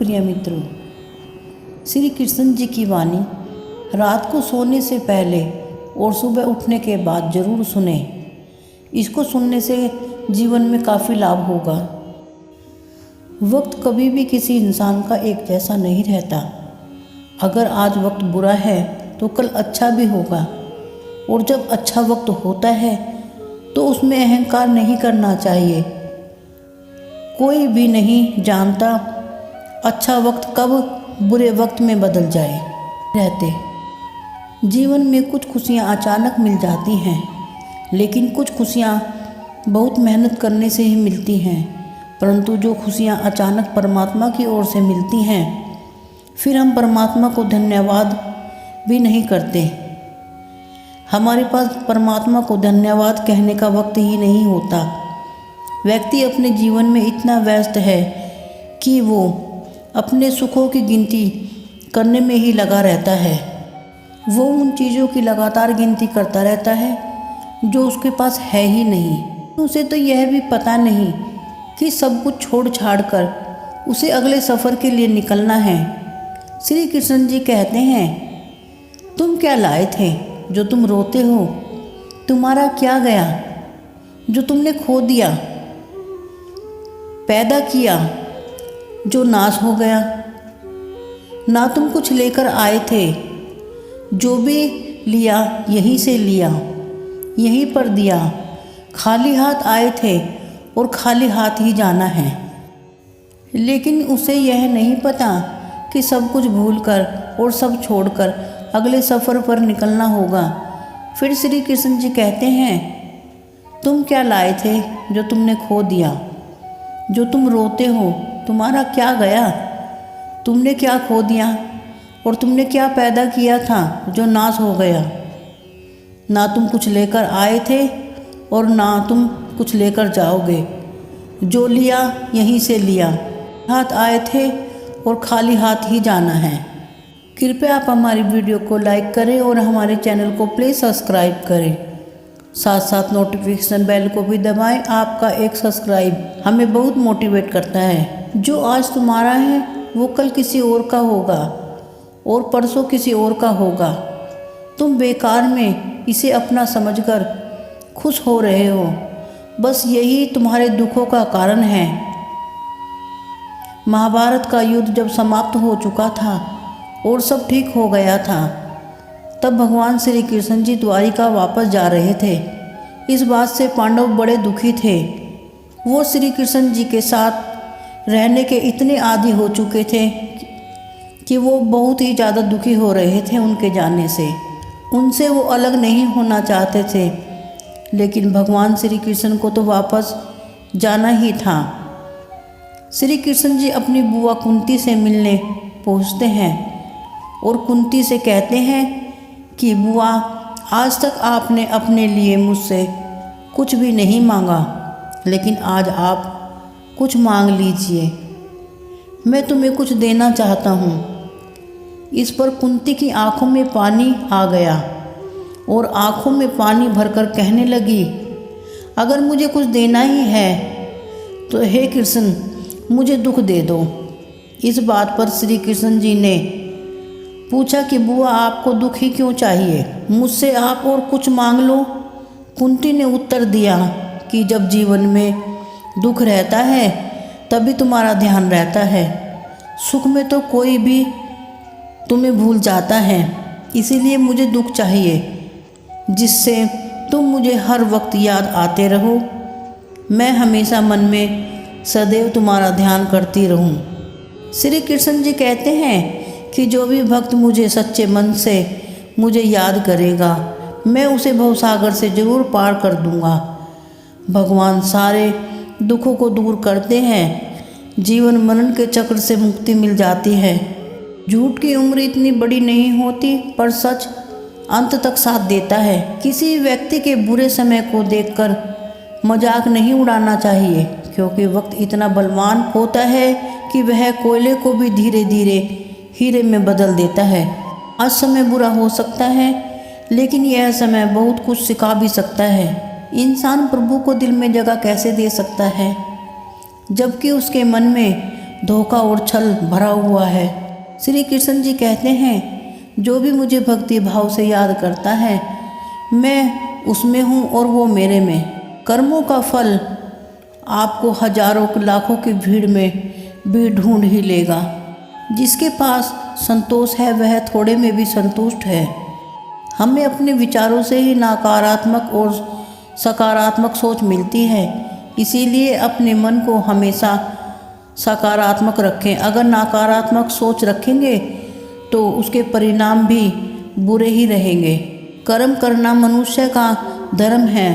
प्रिय मित्रों, श्री कृष्ण जी की वाणी रात को सोने से पहले और सुबह उठने के बाद जरूर सुने। इसको सुनने से जीवन में काफ़ी लाभ होगा। वक्त कभी भी किसी इंसान का एक जैसा नहीं रहता। अगर आज वक्त बुरा है तो कल अच्छा भी होगा, और जब अच्छा वक्त होता है तो उसमें अहंकार नहीं करना चाहिए। कोई भी नहीं जानता अच्छा वक्त कब बुरे वक्त में बदल जाए। रहते जीवन में कुछ खुशियाँ अचानक मिल जाती हैं, लेकिन कुछ खुशियाँ बहुत मेहनत करने से ही मिलती हैं। परंतु जो खुशियाँ अचानक परमात्मा की ओर से मिलती हैं, फिर हम परमात्मा को धन्यवाद भी नहीं करते। हमारे पास परमात्मा को धन्यवाद कहने का वक्त ही नहीं होता। व्यक्ति अपने जीवन में इतना व्यस्त है कि वो अपने सुखों की गिनती करने में ही लगा रहता है। वो उन चीज़ों की लगातार गिनती करता रहता है जो उसके पास है ही नहीं। उसे तो यह भी पता नहीं कि सब कुछ छोड़ छाड़ कर उसे अगले सफ़र के लिए निकलना है। श्री कृष्ण जी कहते हैं, तुम क्या लाए थे जो तुम रोते हो? तुम्हारा क्या गया जो तुमने खो दिया? पैदा किया जो नाश हो गया? ना तुम कुछ लेकर आए थे, जो भी लिया यहीं से लिया, यहीं पर दिया। खाली हाथ आए थे और खाली हाथ ही जाना है। लेकिन उसे यह नहीं पता कि सब कुछ भूलकर और सब छोड़कर अगले सफ़र पर निकलना होगा। फिर श्री कृष्ण जी कहते हैं, तुम क्या लाए थे जो तुमने खो दिया? जो तुम रोते हो, तुम्हारा क्या गया? तुमने क्या खो दिया? और तुमने क्या पैदा किया था जो नाश हो गया? ना तुम कुछ लेकर आए थे और ना तुम कुछ लेकर जाओगे। जो लिया यहीं से लिया। हाथ आए थे और खाली हाथ ही जाना है। कृपया आप हमारी वीडियो को लाइक करें और हमारे चैनल को प्लीज़ सब्सक्राइब करें। साथ साथ नोटिफिकेशन बेल को भी दबाएं। आपका एक सब्सक्राइब हमें बहुत मोटिवेट करता है। जो आज तुम्हारा है वो कल किसी और का होगा और परसों किसी और का होगा। तुम बेकार में इसे अपना समझकर खुश हो रहे हो। बस यही तुम्हारे दुखों का कारण है। महाभारत का युद्ध जब समाप्त हो चुका था और सब ठीक हो गया था, तब भगवान श्री कृष्ण जी द्वारिका वापस जा रहे थे। इस बात से पांडव बड़े दुखी थे। वो श्री कृष्ण जी के साथ रहने के इतने आदी हो चुके थे कि वो बहुत ही ज़्यादा दुखी हो रहे थे उनके जाने से। उनसे वो अलग नहीं होना चाहते थे, लेकिन भगवान श्री कृष्ण को तो वापस जाना ही था। श्री कृष्ण जी अपनी बुआ कुंती से मिलने पहुँचते हैं और कुंती से कहते हैं कि बुआ, आज तक आपने अपने लिए मुझसे कुछ भी नहीं मांगा, लेकिन आज आप कुछ मांग लीजिए। मैं तुम्हें कुछ देना चाहता हूँ। इस पर कुंती की आंखों में पानी आ गया और आंखों में पानी भरकर कहने लगी, अगर मुझे कुछ देना ही है तो हे कृष्ण, मुझे दुख दे दो। इस बात पर श्री कृष्ण जी ने पूछा कि बुआ, आपको दुख ही क्यों चाहिए? मुझसे आप और कुछ मांग लो। कुंती ने उत्तर दिया कि जब जीवन में दुख रहता है तभी तुम्हारा ध्यान रहता है। सुख में तो कोई भी तुम्हें भूल जाता है। इसीलिए मुझे दुख चाहिए जिससे तुम मुझे हर वक्त याद आते रहो। मैं हमेशा मन में सदैव तुम्हारा ध्यान करती रहूं। श्री कृष्ण जी कहते हैं कि जो भी भक्त मुझे सच्चे मन से मुझे याद करेगा, मैं उसे भवसागर से जरूर पार कर दूंगा। भगवान सारे दुखों को दूर करते हैं। जीवन मरण के चक्र से मुक्ति मिल जाती है। झूठ की उम्र इतनी बड़ी नहीं होती, पर सच अंत तक साथ देता है। किसी व्यक्ति के बुरे समय को देखकर मजाक नहीं उड़ाना चाहिए, क्योंकि वक्त इतना बलवान होता है कि वह कोयले को भी धीरे धीरे हीरे में बदल देता है। आज समय बुरा हो सकता है, लेकिन यह समय बहुत कुछ सिखा भी सकता है। इंसान प्रभु को दिल में जगह कैसे दे सकता है, जबकि उसके मन में धोखा और छल भरा हुआ है। श्री कृष्ण जी कहते हैं, जो भी मुझे भक्ति भाव से याद करता है, मैं उसमें हूँ और वो मेरे में। कर्मों का फल आपको हजारों लाखों की भीड़ में भी ढूंढ ही लेगा। जिसके पास संतोष है वह थोड़े में भी संतुष्ट है। हमें अपने विचारों से ही नकारात्मक और सकारात्मक सोच मिलती है, इसीलिए अपने मन को हमेशा सकारात्मक रखें। अगर नकारात्मक सोच रखेंगे तो उसके परिणाम भी बुरे ही रहेंगे। कर्म करना मनुष्य का धर्म है।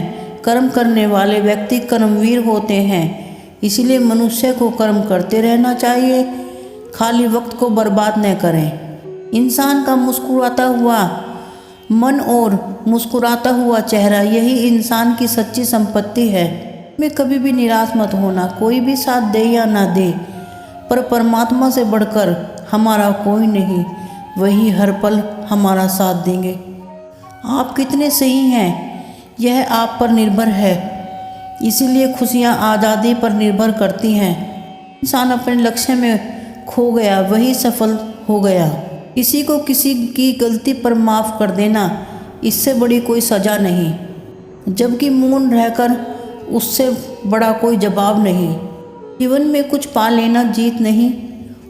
कर्म करने वाले व्यक्ति कर्मवीर होते हैं, इसलिए मनुष्य को कर्म करते रहना चाहिए, खाली वक्त को बर्बाद न करें। इंसान का मुस्कुराता हुआ मन और मुस्कुराता हुआ चेहरा, यही इंसान की सच्ची संपत्ति है। में कभी भी निराश मत होना। कोई भी साथ दे या ना दे, पर परमात्मा से बढ़कर हमारा कोई नहीं, वही हर पल हमारा साथ देंगे। आप कितने सही हैं यह आप पर निर्भर है, इसीलिए खुशियाँ आज़ादी पर निर्भर करती हैं। इंसान अपने लक्ष्य में खो गया, वही सफल हो गया। किसी को किसी की गलती पर माफ़ कर देना, इससे बड़ी कोई सज़ा नहीं, जबकि मौन रहकर उससे बड़ा कोई जवाब नहीं। जीवन में कुछ पा लेना जीत नहीं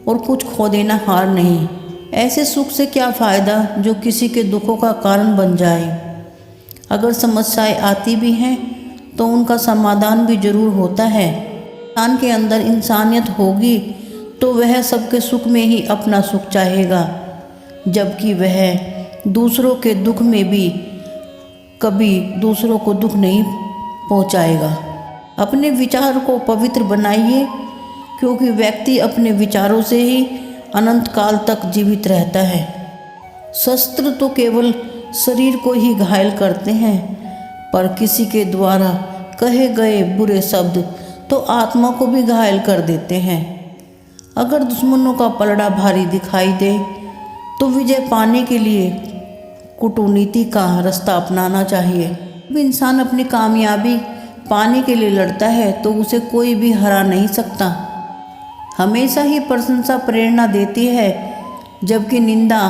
और कुछ खो देना हार नहीं। ऐसे सुख से क्या फ़ायदा जो किसी के दुखों का कारण बन जाए। अगर समस्याएं आती भी हैं तो उनका समाधान भी जरूर होता है। इंसान के अंदर इंसानियत होगी तो वह सबके सुख में ही अपना सुख चाहेगा, जबकि वह दूसरों के दुख में भी कभी दूसरों को दुख नहीं पहुंचाएगा। अपने विचार को पवित्र बनाइए, क्योंकि व्यक्ति अपने विचारों से ही अनंत काल तक जीवित रहता है। शस्त्र तो केवल शरीर को ही घायल करते हैं, पर किसी के द्वारा कहे गए बुरे शब्द तो आत्मा को भी घायल कर देते हैं। अगर दुश्मनों का पलड़ा भारी दिखाई दे तो विजय पाने के लिए कूटनीति का रास्ता अपनाना चाहिए। जब इंसान अपनी कामयाबी पाने के लिए लड़ता है तो उसे कोई भी हरा नहीं सकता। हमेशा ही प्रशंसा प्रेरणा देती है, जबकि निंदा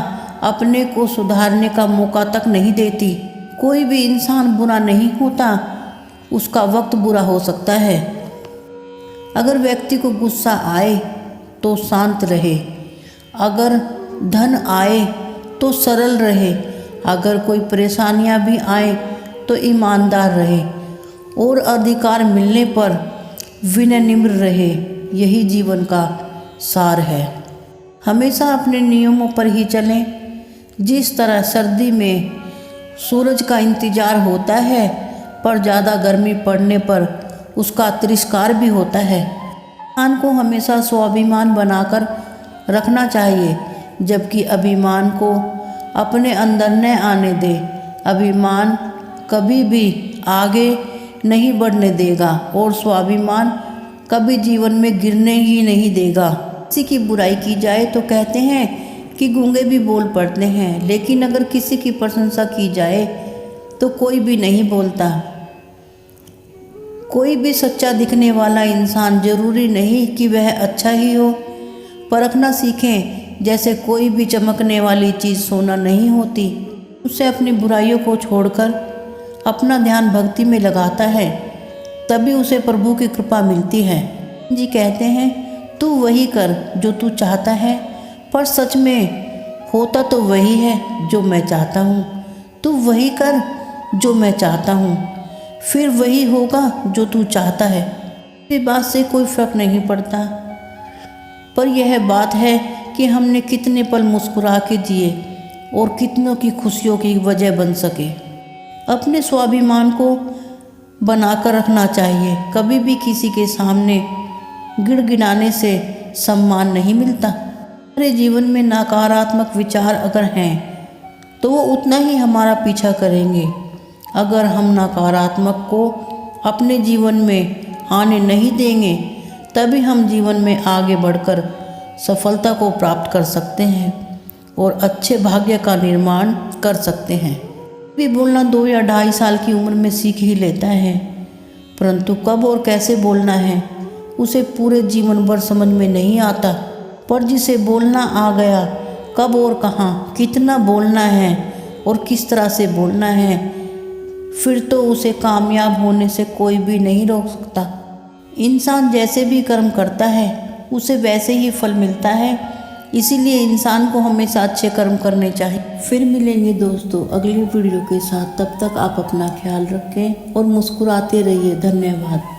अपने को सुधारने का मौका तक नहीं देती। कोई भी इंसान बुरा नहीं होता, उसका वक्त बुरा हो सकता है। अगर व्यक्ति को गुस्सा आए तो शांत रहे, अगर धन आए तो सरल रहे, अगर कोई परेशानियां भी आए तो ईमानदार रहे और अधिकार मिलने पर विनम्र रहे। यही जीवन का सार है। हमेशा अपने नियमों पर ही चलें। जिस तरह सर्दी में सूरज का इंतजार होता है, पर ज़्यादा गर्मी पड़ने पर उसका तिरस्कार भी होता है। इंसान को हमेशा स्वाभिमान बनाकर रखना चाहिए, जबकि अभिमान को अपने अंदर न आने दे। अभिमान कभी भी आगे नहीं बढ़ने देगा और स्वाभिमान कभी जीवन में गिरने ही नहीं देगा। किसी की बुराई की जाए तो कहते हैं कि गूंगे भी बोल पड़ते हैं, लेकिन अगर किसी की प्रशंसा की जाए तो कोई भी नहीं बोलता। कोई भी सच्चा दिखने वाला इंसान जरूरी नहीं कि वह अच्छा ही हो। परखना सीखें, जैसे कोई भी चमकने वाली चीज़ सोना नहीं होती। उससे अपनी बुराइयों को छोड़कर अपना ध्यान भक्ति में लगाता है, तभी उसे प्रभु की कृपा मिलती है। जी कहते हैं, तू वही कर जो तू चाहता है, पर सच में होता तो वही है जो मैं चाहता हूँ। तू वही कर जो मैं चाहता हूँ, फिर वही होगा जो तू चाहता है। इस बात से कोई फर्क नहीं पड़ता, पर यह बात है कि हमने कितने पल मुस्कुरा के जिए और कितनों की खुशियों की वजह बन सके। अपने स्वाभिमान को बनाकर रखना चाहिए। कभी भी किसी के सामने गिड़गिड़ाने से सम्मान नहीं मिलता। हमारे जीवन में नकारात्मक विचार अगर हैं तो वो उतना ही हमारा पीछा करेंगे। अगर हम नकारात्मक को अपने जीवन में आने नहीं देंगे, तभी हम जीवन में आगे बढ़कर सफलता को प्राप्त कर सकते हैं और अच्छे भाग्य का निर्माण कर सकते हैं। भी बोलना 2 या 2.5 साल की उम्र में सीख ही लेता है, परंतु कब और कैसे बोलना है उसे पूरे जीवन भर समझ में नहीं आता, पर जिसे बोलना आ गया, कब और कहाँ कितना बोलना है और किस तरह से बोलना है, फिर तो उसे कामयाब होने से कोई भी नहीं रोक सकता। इंसान जैसे भी कर्म करता है उसे वैसे ही फल मिलता है, इसीलिए इंसान को हमेशा अच्छे कर्म करने चाहिए। फिर मिलेंगे दोस्तों अगली वीडियो के साथ, तब तक आप अपना ख्याल रखें और मुस्कुराते रहिए। धन्यवाद।